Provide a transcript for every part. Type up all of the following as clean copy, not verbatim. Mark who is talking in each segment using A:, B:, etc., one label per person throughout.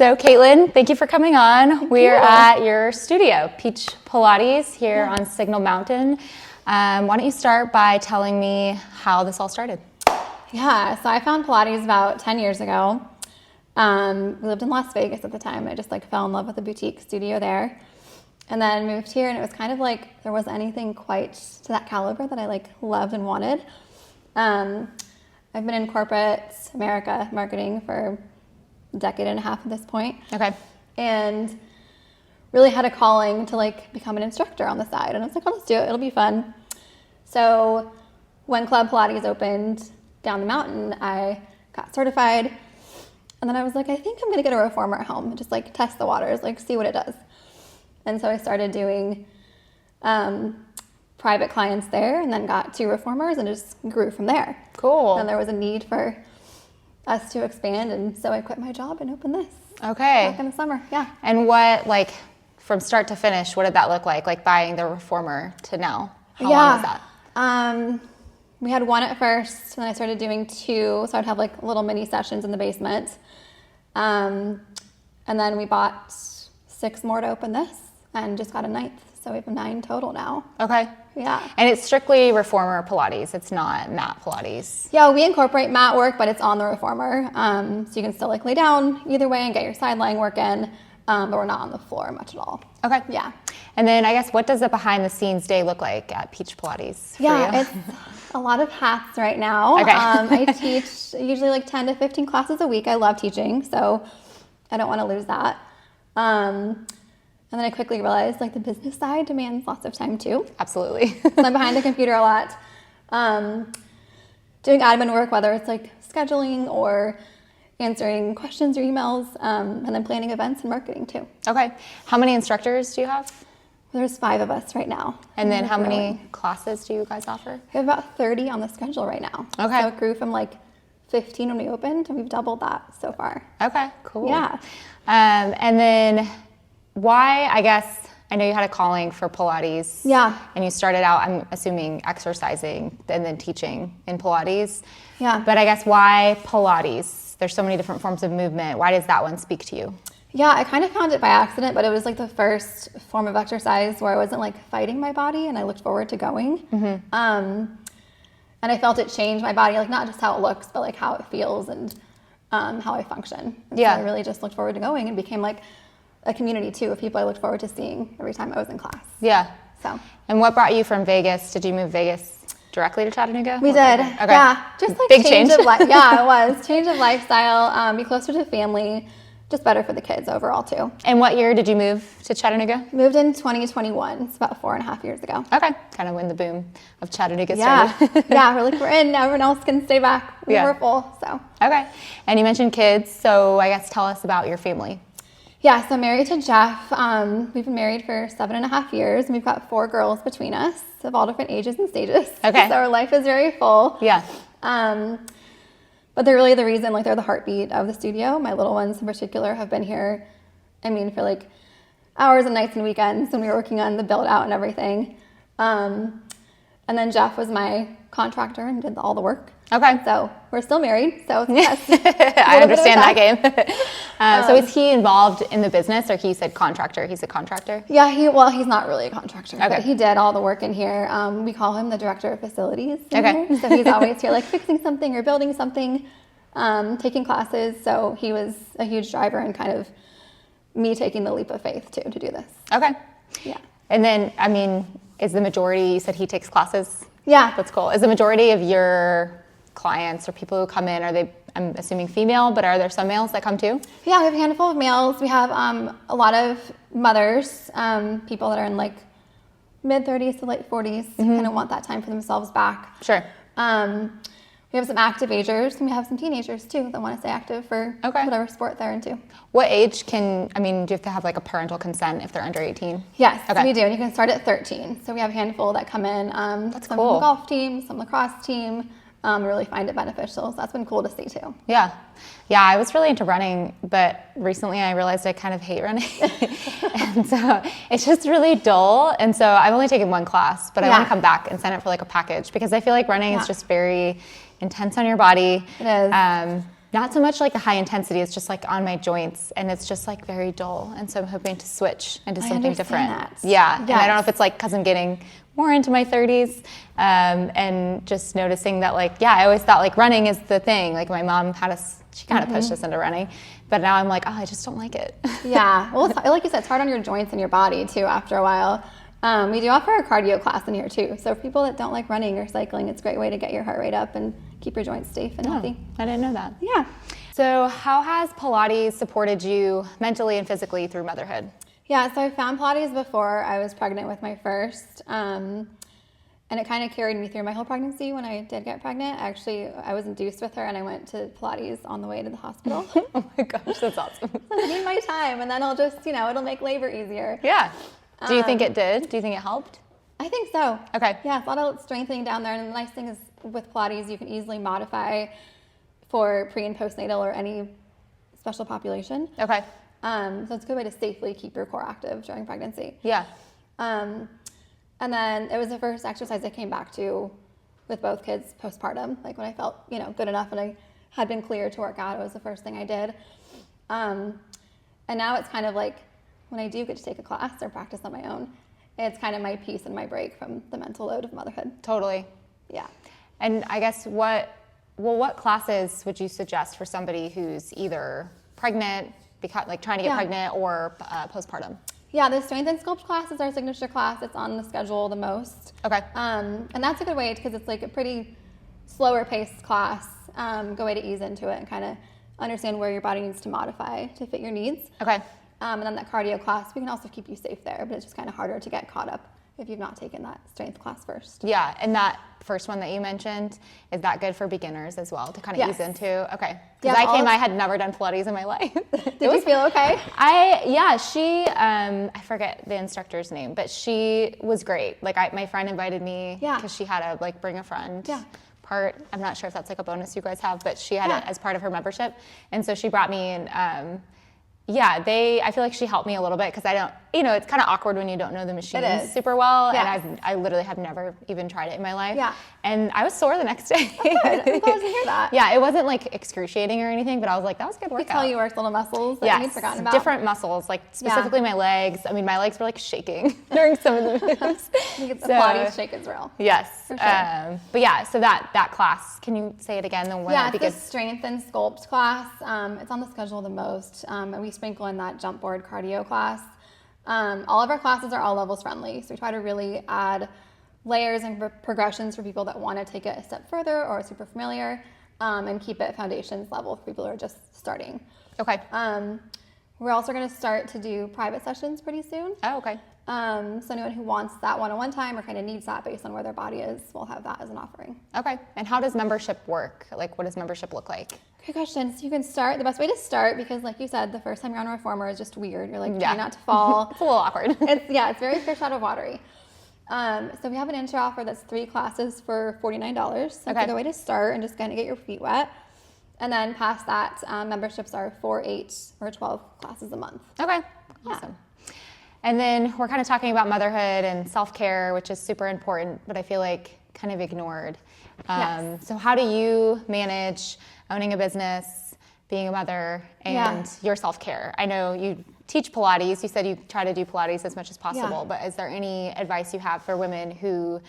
A: So Katelyn, thank you for coming on. We are at your studio, Peach Pilates, here on Signal Mountain. Why don't you start by telling me how this all started?
B: Yeah, so I found Pilates about 10 years ago. We lived in Las Vegas at the time. I just fell in love with a boutique studio there. And then moved here, and it was kind of like there wasn't anything quite to that caliber that I loved and wanted. I've been in corporate America marketing for a decade and a half at this point.
A: Okay.
B: And really had a calling to become an instructor on the side. And I was like, oh, let's do it. It'll be fun. So when Club Pilates opened down the mountain, I got certified. And then I was like, I think I'm going to get a reformer at home and just test the waters, see what it does. And so I started doing private clients there, and then got 2 reformers and just grew from there.
A: Cool.
B: And there was a need for us to expand, and so I quit my job and opened this.
A: Okay.
B: Back in the summer, yeah.
A: And what, from start to finish, what did that look like? Buying the reformer to now? How long was that?
B: We had 1 at first, and then I started doing 2, so I'd have little mini sessions in the basement. And then we bought 6 more to open this, and just got a 9th. So we have 9 total now.
A: Okay.
B: Yeah.
A: And it's strictly reformer Pilates. It's not mat Pilates.
B: Yeah, we incorporate mat work, but it's on the reformer. So you can still lay down either way and get your side lying work in, but we're not on the floor much at all.
A: Okay.
B: Yeah.
A: And then I guess what does a behind the scenes day look like at Peach Pilates for you?
B: It's a lot of hats right now.
A: Okay.
B: I teach usually 10 to 15 classes a week. I love teaching, so I don't want to lose that. And then I quickly realized the business side demands lots of time too.
A: Absolutely.
B: So I'm behind the computer a lot, doing admin work, whether it's scheduling or answering questions or emails, and then planning events and marketing too.
A: Okay. How many instructors do you have?
B: There's 5 of us right now.
A: And then how many classes do you guys offer?
B: We have about 30 on the schedule right now.
A: Okay.
B: So it grew from 15 when we opened, and we've doubled that so far.
A: Okay, cool.
B: Yeah.
A: And then why, I guess, I know you had a calling for Pilates.
B: Yeah.
A: And you started out, I'm assuming, exercising and then teaching in Pilates.
B: Yeah.
A: But I guess why Pilates? There's so many different forms of movement. Why does that one speak to you?
B: Yeah, I kind of found it by accident, but it was the first form of exercise where I wasn't fighting my body, and I looked forward to going. Mm-hmm. And I felt it change my body, not just how it looks, but how it feels and how I function. And
A: yeah.
B: So I really just looked forward to going, and became a community too of people I looked forward to seeing every time I was in class.
A: Yeah.
B: So.
A: And what brought you from Vegas? Did you move Vegas directly to Chattanooga?
B: We did.
A: Okay.
B: Yeah. Just
A: big change
B: of life. Yeah, it was. Change of lifestyle, be closer to family, just better for the kids overall too.
A: And what year did you move to Chattanooga?
B: Moved in 2021. It's about 4.5 years ago.
A: Okay. Kind of when the boom of Chattanooga started.
B: Yeah. Yeah, we're in. Everyone else can stay back. We're full, so.
A: Okay. And you mentioned kids, so I guess tell us about your family.
B: Yeah, so married to Jeff. We've been married for 7.5 years, and we've got 4 girls between us of all different ages and stages.
A: Okay.
B: So our life is very full.
A: Yeah.
B: But they're really the reason, they're the heartbeat of the studio. My little ones in particular have been here, for hours and nights and weekends when we were working on the build out and everything. And then Jeff was my contractor and did all the work.
A: Okay.
B: So we're still married. So yes,
A: I understand that game. So is he involved in the business, or he said contractor? He's a contractor?
B: Yeah, he's not really a contractor,
A: okay.
B: But he did all the work in here. We call him the director of facilities.
A: Okay.
B: Here. So he's always here fixing something or building something, taking classes. So he was a huge driver in kind of me taking the leap of faith too to do this.
A: Okay.
B: Yeah.
A: And then, is the majority, you said he takes classes?
B: Yeah.
A: That's cool. Is the majority of your clients or people who come in, are they, I'm assuming female, but are there some males that come too?
B: Yeah, we have a handful of males. We have a lot of mothers, people that are in mid-30s to late 40s, kind of want that time for themselves back.
A: Sure.
B: We have some active agers, and we have some teenagers too that want to stay active for whatever sport they're into.
A: What age do you have to have a parental consent if they're under 18?
B: Yes,
A: okay.
B: We do, and you can start at 13. So we have a handful that come in.
A: That's
B: some
A: cool.
B: from the golf team, some lacrosse team. Really find it beneficial, so that's been cool to see too.
A: Yeah, I was really into running, but recently I realized I kind of hate running, and so it's just really dull. And so I've only taken 1 class, but I want to come back and sign up for a package, because I feel like running is just very intense on your body.
B: It is.
A: not so much like the high intensity, it's just like on my joints and it's just like very dull. And so I'm hoping to switch into something different.
B: That.
A: Yeah. Yes. And I don't know if it's like because I'm getting more into my 30s and just noticing that like, yeah, I always thought like running is the thing. Like my mom had us, she kind of pushed us into running, but now I'm like, oh, I just don't like it.
B: Yeah. Well, like you said, it's hard on your joints and your body too after a while. We do offer a cardio class in here too. So for people that don't like running or cycling, it's a great way to get your heart rate up and keep your joints safe and healthy.
A: I didn't know that.
B: Yeah.
A: So how has Pilates supported you mentally and physically through motherhood?
B: Yeah, so I found Pilates before I was pregnant with my first, and it kind of carried me through my whole pregnancy. When I did get pregnant, actually, I was induced with her, and I went to Pilates on the way to the hospital.
A: Oh my gosh, that's awesome.
B: I need my time, and then I'll just, it'll make labor easier.
A: Yeah. Do you think it did? Do you think it helped?
B: I think so.
A: Okay.
B: Yeah, it's a lot of strengthening down there, and the nice thing is with Pilates, you can easily modify for pre- and postnatal or any special population.
A: Okay.
B: So it's a good way to safely keep your core active during pregnancy.
A: Yeah.
B: And then it was the first exercise I came back to with both kids postpartum. Like when I felt, good enough and I had been cleared to work out, it was the first thing I did. And now it's kind of like when I do get to take a class or practice on my own, it's kind of my peace and my break from the mental load of motherhood.
A: Totally.
B: Yeah.
A: And I guess what classes would you suggest for somebody who's either pregnant, like trying to get pregnant, or postpartum?
B: Yeah, the strength and sculpt class is our signature class. It's on the schedule the most.
A: Okay.
B: And that's a good way because it's like a pretty slower paced class. Good way to ease into it and kind of understand where your body needs to modify to fit your needs.
A: Okay.
B: And then that cardio class, we can also keep you safe there, but it's just kind of harder to get caught up if you've not taken that strength class first.
A: Yeah, and that first one that you mentioned, is that good for beginners as well to kind of ease into? Okay. Because I had never done Pilates in my life.
B: Did you feel okay?
A: She, I forget the instructor's name, but she was great. Like my friend invited me because she had a like bring a friend part. I'm not sure if that's like a bonus you guys have, but she had it as part of her membership. And so she brought me and I feel like she helped me a little bit because I don't, it's kind of awkward when you don't know the machines super well. Yes. And I literally have never even tried it in my life. Yeah. And I was sore the next day.
B: Good. I'm glad to hear that.
A: Yeah, it wasn't like excruciating or anything, but I was like, that was a good workout.
B: You can tell you worked little muscles that you'd forgotten about.
A: Different muscles, like specifically my legs. I mean, my legs were like shaking during some of the moves.
B: I think it's the Pilates shake is real.
A: Yes.
B: For sure.
A: But yeah, so that class, can you say it again?
B: It's the strength and sculpt class. It's on the schedule the most. And we sprinkle in that jump board cardio class. All of our classes are all levels friendly. So we try to really add layers and progressions for people that want to take it a step further or super familiar, and keep it foundations level for people who are just starting. Okay. We're also going to start to do private sessions pretty soon.
A: Oh, okay.
B: So anyone who wants that one-on-one time or kind of needs that based on where their body is, we'll have that as an offering.
A: Okay. And how does membership work? Like, what does membership look like?
B: Good question. So you can start, the best way to start, because like you said, the first time you're on a reformer is just weird. You're like trying not to fall.
A: It's a little awkward.
B: It's very fish out of watery. So we have an intro offer that's 3 classes for $49. So it's a good way to start and just kind of get your feet wet. And then past that, memberships are 4, 8, or 12 classes a month.
A: Okay. Awesome. And then we're kind of talking about motherhood and self-care, which is super important, but I feel like kind of ignored. So how do you manage owning a business, being a mother, and your self-care? I know you teach Pilates. You said you try to do Pilates as much as possible, but is there any advice you have for women who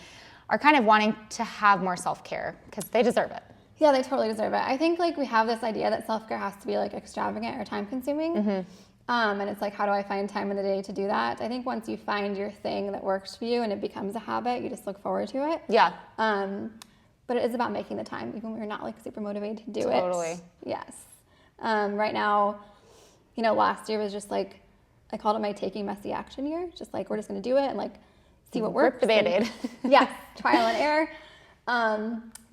A: are kind of wanting to have more self-care because they deserve it?
B: Yeah, they totally deserve it. I think like we have this idea that self-care has to be like extravagant or time-consuming. Mm-hmm. And it's like, how do I find time in the day to do that? I think once you find your thing that works for you and it becomes a habit, you just look forward to it. Yeah. But it is about making the time, even when you're not like super motivated to do it. Totally. Yes. Right now, last year was just like, I called it my taking messy action year. Just like, we're just going to do it and like see what works.
A: Rip the Band-Aid.
B: Yes. Trial and error.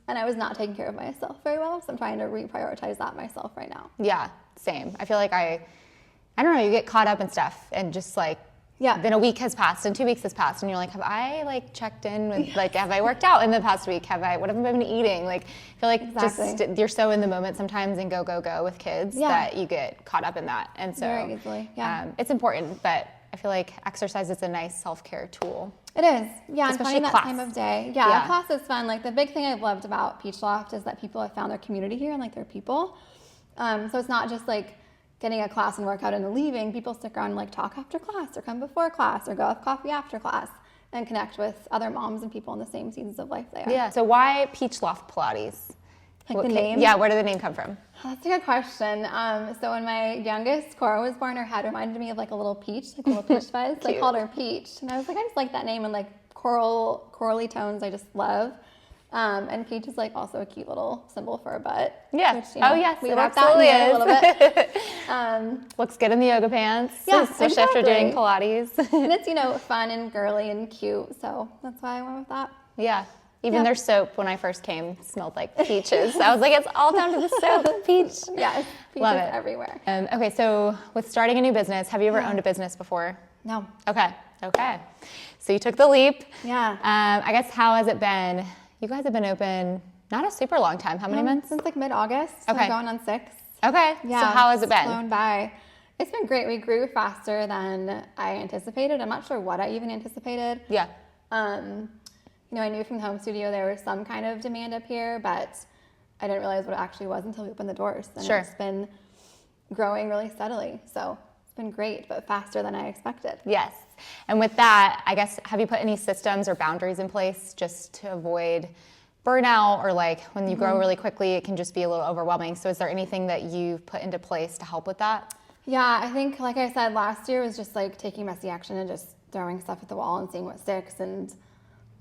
B: And I was not taking care of myself very well. So I'm trying to reprioritize that myself right now.
A: Yeah. Same. I feel like I don't know, you get caught up in stuff and just like, then a week has passed and 2 weeks has passed and you're like, have I like checked in with have I worked out in the past week? What have I been eating? Like, I feel like just you're so in the moment sometimes and go with kids that you get caught up in that. And so
B: very easily.
A: It's important, but I feel like exercise is a nice self-care tool.
B: It is. Yeah, and finding that time of day. Yeah, class is fun. Like the big thing I've loved about Peach Loft is that people have found their community here and like their people. So it's not just like getting a class and workout and then leaving. People stick around and like talk after class or come before class or go have coffee after class and connect with other moms and people in the same seasons of life they are.
A: Yeah. So why Peach Loft Pilates?
B: Like the name?
A: Yeah, where did the name come from?
B: That's a good question. So when my youngest, Cora, was born, her head reminded me of like a little peach, like a little peach fuzz. So I called her Peach. And I was like, I just like that name, and like corally tones I just love. And peach is like also a cute little symbol for a butt.
A: Yeah.
B: Which, you know,
A: oh yes,
B: we
A: it
B: worked
A: absolutely
B: that in
A: is.
B: a little bit.
A: Looks good in the yoga pants.
B: Yeah,
A: especially after doing Pilates.
B: And it's, you know, fun and girly and cute. So that's why I went with that.
A: Yeah. Even their soap, when I first came, smelled like peaches. I was like, it's all down to the soap. Peach.
B: Yes, peaches
A: Love it.
B: everywhere.
A: Okay, so with starting a new business, have you ever owned a business before?
B: No.
A: Okay. So you took the leap.
B: Yeah.
A: I guess, how has it been? You guys have been open not a super long time. How many months?
B: Since like mid-August.
A: Okay.
B: We're going on 6.
A: Okay.
B: Yeah.
A: So how has it been?
B: Flown by. It's been great. We grew faster than I anticipated. I'm not sure what I even anticipated.
A: Yeah.
B: You know, I knew from the home studio there was some kind of demand up here, but I didn't realize what it actually was until we opened the doors. And
A: Sure.
B: It's been growing really steadily. So it's been great, but faster than I expected.
A: Yes. And with that, I guess, have you put any systems or boundaries in place just to avoid burnout, or like when you grow really quickly, it can just be a little overwhelming. So is there anything that you've put into place to help with that?
B: Yeah, I think, like I said, last year was just like taking messy action and just throwing stuff at the wall and seeing what sticks, and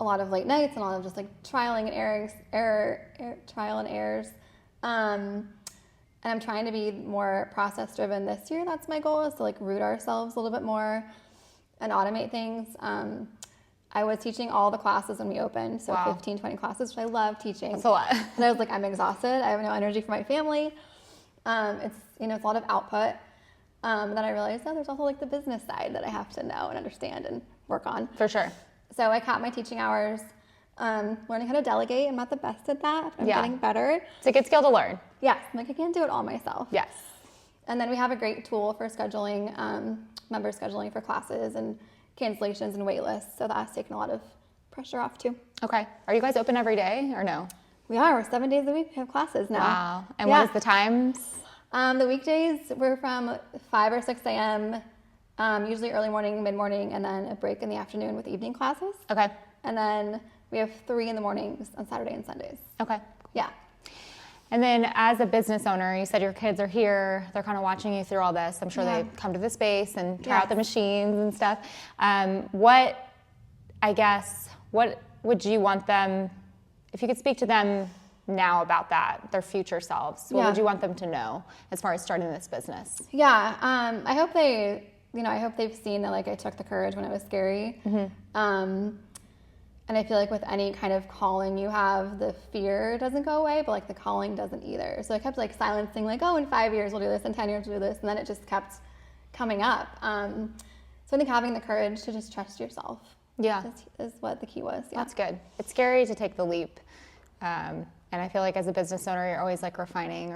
B: a lot of late nights and a lot of just like trialing and trial and errors. And I'm trying to be more process driven this year. That's my goal, is to like root ourselves a little bit more and automate things. I was teaching all the classes when we opened, so 15, 20 classes, which I love teaching.
A: That's a lot.
B: And I was like, I'm exhausted. I have no energy for my family. It's, you know, it's a lot of output. Then I realized, there's also like the business side that I have to know and understand and work on.
A: For sure.
B: So I capped my teaching hours, learning how to delegate. I'm not the best at that. I'm getting better.
A: It's a good skill to learn.
B: Yes, like I can't do it all myself.
A: Yes.
B: And then we have a great tool for scheduling, member scheduling for classes and cancellations and wait lists. So that's taken a lot of pressure off too.
A: Okay. Are you guys open every day or no?
B: We are. We're 7 days a week. We have classes now.
A: Wow. And what is the times?
B: The weekdays, we're from 5 or 6 a.m., usually early morning, mid-morning, and then a break in the afternoon with evening classes.
A: Okay.
B: And then we have 3 in the mornings on Saturday and Sundays.
A: Okay.
B: Yeah.
A: And then as a business owner, you said your kids are here. They're kind of watching you through all this. I'm sure they come to the space and try out the machines and stuff. What would you want them, if you could speak to them now about that, their future selves, what would you want them to know as far as starting this business?
B: Yeah. I hope they've seen that like I took the courage when it was scary. And I feel like with any kind of calling you have, the fear doesn't go away, but like the calling doesn't either. So I kept like silencing, like, in 5 years we'll do this, in 10 years we'll do this, and then it just kept coming up. So I think having the courage to just trust yourself is what the key was. Yeah.
A: That's good. It's scary to take the leap. And I feel like as a business owner, you're always like refining.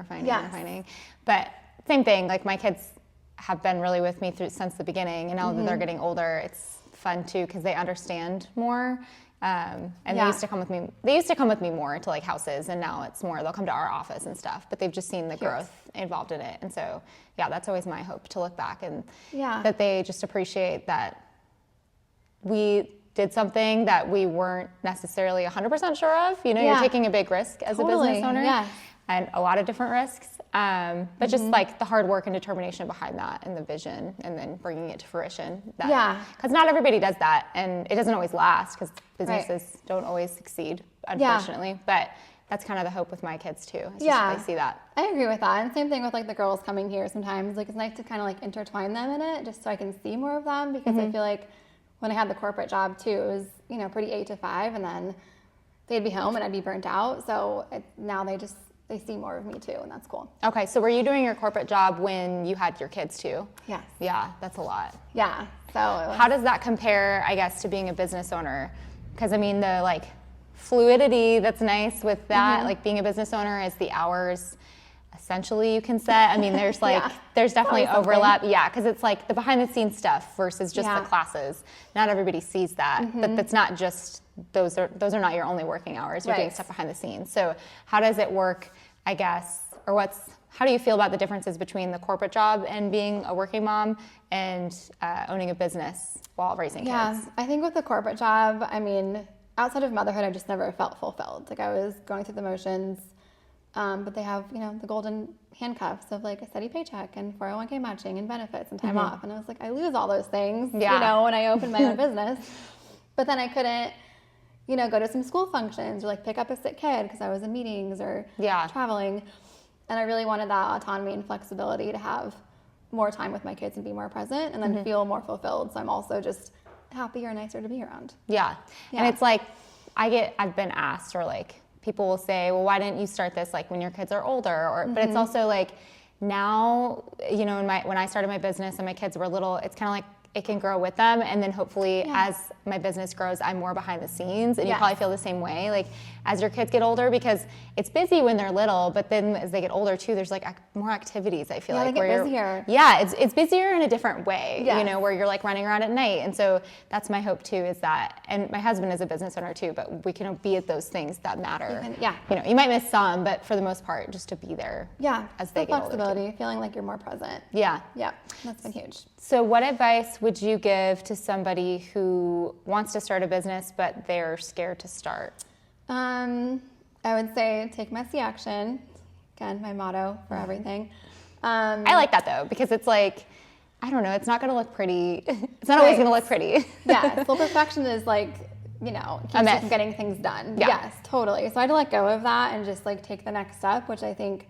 A: But same thing, like my kids have been really with me since the beginning, and now that they're getting older, it's fun too because they understand more. And they used to come with me. They used to come with me more to like houses, and now it's more they'll come to our office and stuff. But they've just seen the growth involved in it, and so that's always my hope, to look back and that they just appreciate that we did something that we weren't necessarily 100% sure of. You know, you're taking a big risk as a business owner, and a lot of different risks. But just like the hard work and determination behind that, and the vision, and then bringing it to fruition. Because not everybody does that, and it doesn't always last, because businesses don't always succeed, unfortunately. But that's kind of the hope with my kids too. It's just they see that.
B: I agree with that. And same thing with like the girls coming here sometimes. Like it's nice to kind of like intertwine them in it, just so I can see more of them, because I feel like when I had the corporate job too, it was, pretty 8 to 5, and then they'd be home and I'd be burnt out. So now they see more of me too, and that's cool. Okay, so were you doing your corporate job when you had your kids too? Yes. Yeah, that's a lot. Yeah. So how does that compare, I guess, to being a business owner? Because I mean, the like fluidity that's nice with that, like being a business owner, is the hours essentially you can set. I mean, there's like there's definitely overlap. Yeah, because it's like the behind the scenes stuff versus just the classes. Not everybody sees that. But that's not just those are not your only working hours. You're doing stuff behind the scenes. So how does it work, I guess, or what's
A: how do you feel about the differences between the corporate job and being a working mom and owning a business while raising kids?
B: Yeah, I think with the corporate job, I mean, outside of motherhood, I just never felt fulfilled. Like I was going through the motions, but they have, you know, the golden handcuffs of like a steady paycheck and 401k matching and benefits and time off. And I was like, I lose all those things, you know, when I opened my own business. But then I couldn't, you know, go to some school functions or like pick up a sick kid because I was in meetings or traveling. And I really wanted that autonomy and flexibility to have more time with my kids and be more present and then feel more fulfilled. So I'm also just happier and nicer to be around.
A: Yeah. And it's like, I've been asked, or like people will say, well, why didn't you start this like when your kids are older? Or, but it's also like now, you know, when I started my business and my kids were little, it's kind of like it can grow with them. And then hopefully as my business grows, I'm more behind the scenes. And you probably feel the same way, like as your kids get older, because it's busy when they're little, but then as they get older too, there's like more activities, I feel like.
B: They get busier.
A: It's busier in a different way, you know, where you're like running around at night. And so that's my hope too, is that, and my husband is a business owner too, but we can be at those things that matter. You know, you might miss some, but for the most part, just to be there as they get older.
B: Flexibility, feeling like you're more present.
A: Yeah,
B: that's been huge.
A: So what advice would you give to somebody who wants to start a business, but they're scared to start?
B: I would say take messy action. Again, my motto for everything.
A: I like that though, because it's like, I don't know, it's not going to look pretty. It's not always going to look pretty.
B: Full perfection is like, you know, keeps you from getting things done. Yes, totally. So I had to let go of that and just like take the next step, which I think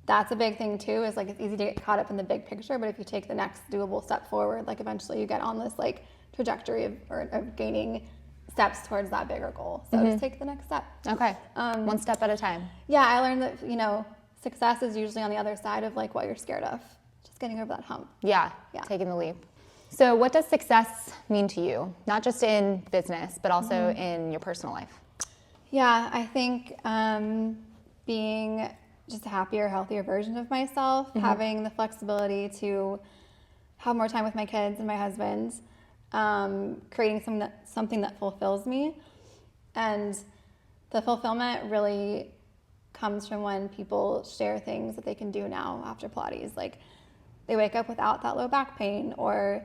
B: that's a big thing too, is like it's easy to get caught up in the big picture, but if you take the next doable step forward, like eventually you get on this like trajectory of gaining steps towards that bigger goal. So just take the next step.
A: Okay. One step at a time.
B: Yeah, I learned that, you know, success is usually on the other side of like what you're scared of. Just getting over that hump.
A: Yeah. Taking the leap. So what does success mean to you? Not just in business, but also in your personal life?
B: Yeah, I think being just a happier, healthier version of myself, having the flexibility to have more time with my kids and my husband, creating something that fulfills me. And the fulfillment really comes from when people share things that they can do now after Pilates. Like they wake up without that low back pain, or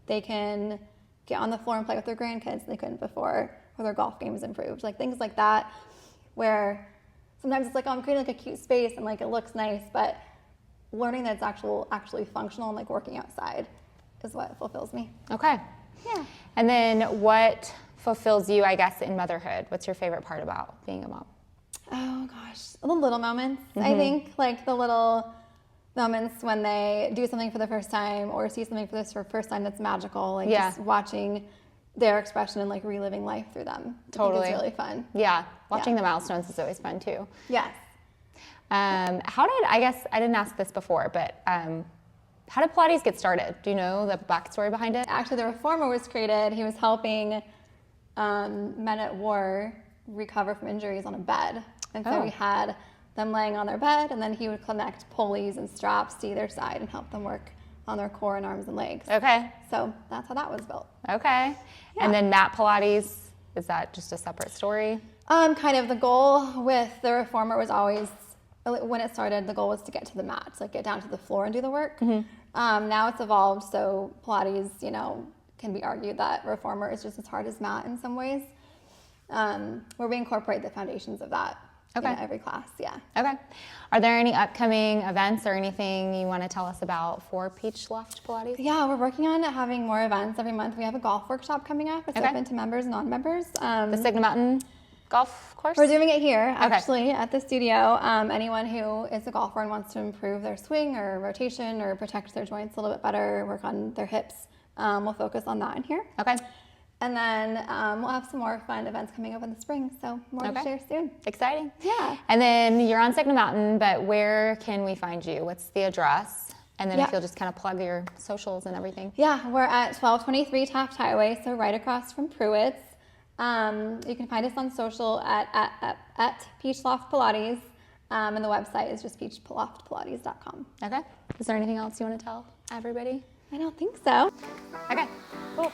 B: they can get on the floor and play with their grandkids they couldn't before, or their golf game is improved. Like things like that, where sometimes it's like, oh, I'm creating like a cute space and like it looks nice, but learning that it's actually functional and like working outside is what fulfills me.
A: Okay.
B: Yeah.
A: And then what fulfills you, I guess, in motherhood? What's your favorite part about being a mom?
B: Oh gosh, the little moments. I think like the little moments when they do something for the first time or see something for the first time that's magical. Like just watching their expression and like reliving life through them.
A: Totally.
B: I think it's really fun.
A: Yeah. Watching the milestones is always fun too.
B: Yes.
A: I guess I didn't ask this before, but how did Pilates get started? Do you know the backstory behind it?
B: Actually, the reformer was created. He was helping men at war recover from injuries on a bed. And so we had them laying on their bed, and then he would connect pulleys and straps to either side and help them work on their core and arms and legs.
A: Okay.
B: So that's how that was built.
A: Okay. Yeah. And then mat Pilates, is that just a separate story?
B: Kind of the goal with the reformer was always, when it started, the goal was to get to the mat, like get down to the floor and do the work. Now it's evolved, so Pilates, you know, can be argued that reformer is just as hard as mat in some ways. Where we incorporate the foundations of that in every class,
A: Okay. Are there any upcoming events or anything you want to tell us about for Peach Loft Pilates?
B: Yeah, we're working on having more events every month. We have a golf workshop coming up. It's open to members and non-members.
A: The Signal Mountain golf course?
B: We're doing it here, actually, at the studio. Anyone who is a golfer and wants to improve their swing or rotation or protect their joints a little bit better, work on their hips, we'll focus on that in here.
A: Okay.
B: And then we'll have some more fun events coming up in the spring, so more to share soon.
A: Exciting.
B: Yeah.
A: And then you're on Signal Mountain, but where can we find you? What's the address? And then if you'll just kind of plug your socials and everything. Yeah,
B: we're at 1223 Taft Highway, so right across from Pruitt's. You can find us on social at Peach Loft Pilates, and the website is just peachloftpilates.com.
A: Okay. Is there anything else you want to tell everybody?
B: I don't think so.
A: Okay. Cool.